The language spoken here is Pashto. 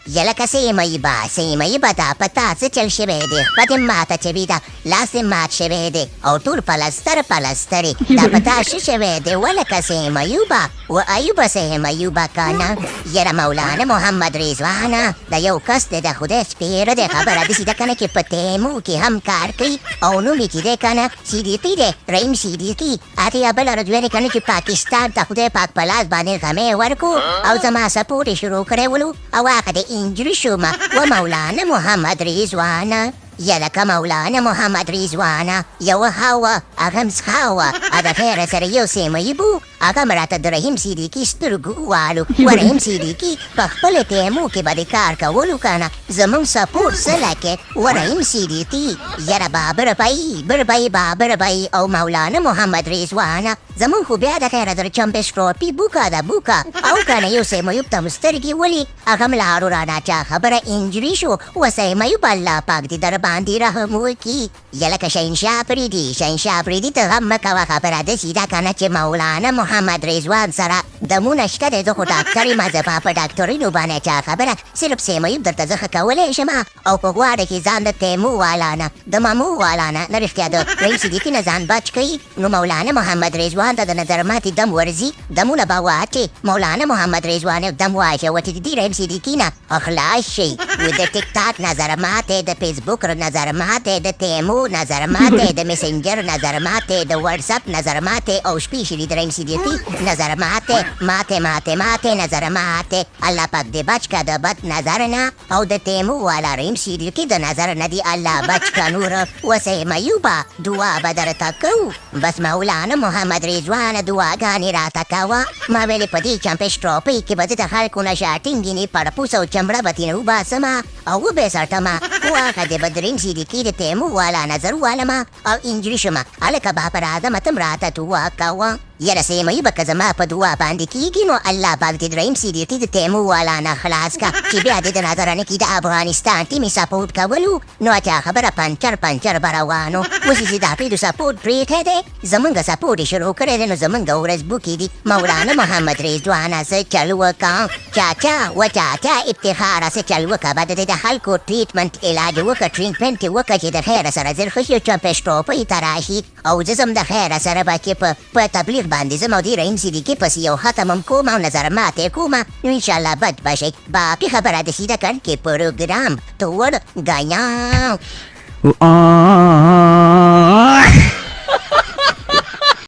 یلکه سیم ایوب دا پتا څه چل شوی دی خپه دې ماته چوي ده لاس دې مات شوی دی او ټول پلسترې دا پتا څه شوی دی ولکه سیم ایوبه و ایوبه سیم ایوبه کنه یره مولانا محمد رضوانه دا یو کس دی د خدای سپیره دی خبره داسې ده کنه چې په تیمو کې هم کار کوي او نوم یې چې دی کنه صدیقي دی رحیم صدیقي اته یا بله ورځ ویلې کنه چې پاکستان ته خدای پاک په لاس باندې غمی ورکو او زما سپورټ یې شروع کړی ولو او هغه د انجلي شومه و مولانا محمد رضوانه یلکه مولانا محمد رضوانه یوه هوه هغه مسخاوه د خیره سره یو سیم ایوب هغه م راته د رحیم صدیقي سترګو والو و رحیم صدیقي په خپل تیمو کې به د کار کولو کنه زمونږ سپورټ څه لکې و رحیم صدیقي یره بابر بی او مولانا محمد رضوانه زمون خو بیا د خیره در چمپش ټروپي بوکا او کنه یو سیم ایوب ته م سترګې ولي هغه م لاړو رانه چا خبره انجلي شو و سیم ایوب الله پاک دې در باندې رحم وکړي یلکه شهین شاه افریدي ته غم مه کوه خبره داسې ده کنه چې مولانا محمد رضوان سره دمونه شته دی زه خو ډاکټر یم زه په ډاکټرینو باندې چا خبره صرف سیم ایوب درته زه ښه کولی شم او په غواړه کې ځان د تیمو والا نه د مامو والا نه نه رښتیا د رحیم صدیقي نه ځان بچ کوي نو مولانا محمد رضوان ته د نظر ماتې دم ورځي دمونه به واچې مولانا محمد رضوان دم واچوه چې د دې رحیم صدیقي نه خلاص شي د ټیک ټاک نظر ماتې د فیسبوک نظر ماته د تیمو نظر ماته د میسنجر نظر ماته د واتساپ نظر ماته او سپیشلی د رحیم صدیقي نظر ماته نظر ماته الله پاک دې بچ کا د بد نظر نه او د تیمو والا رحیم صدیقي د نظر نه دی الله بچ کا نور و سیم ایوبه دعا به درته کوو بس مولانا محمد رضوان دعاګانې راته کوه ما ویلې په دې چمپش ټروپۍ کې به زه د خلکو نه شاټینګینې پړپوس او چمړه به ترېنه وباسمه او وبېسټمه خو هغه د بدرین صدیقي د تیمو والا نظر والمه او انجلي شمه هلکه بابر اعظمه ته م راته دعا کوه یره سیم ایوبه که زما په دعا باندې کېږي نو الله پاک دې د رحیم صدیقي د تیمو والا نه خلاص کا چې بیا دې د نظره نه کي د افغانستان ټیم یې سپورټ کولو نو چا خبره پنچر به روانو اوس یې چې د افریدو سپورټ پرېښی دی زمونږ سپورټ یې شروع کړی دی نو زمونږ ورځ بوکې دي مولانا محمد رضوانه څه چل وکړه چاچا افتخاره څه چل وکړه به د خلکو ټریټمنټ علاج وکړه ټریټمنټ یې وکړه چې د خیره سره زر ښه شي چمپش ټروپۍ ته راشي او زه ځم د خیره سره به کې په تبلیغ باندې زما د رحیم صدیقي پسې یو ختم هم کوم او نظر ماته کومه نو انشاءالله بد به شي باقي خبره داسې ده کن کې پروګرام تور ګایا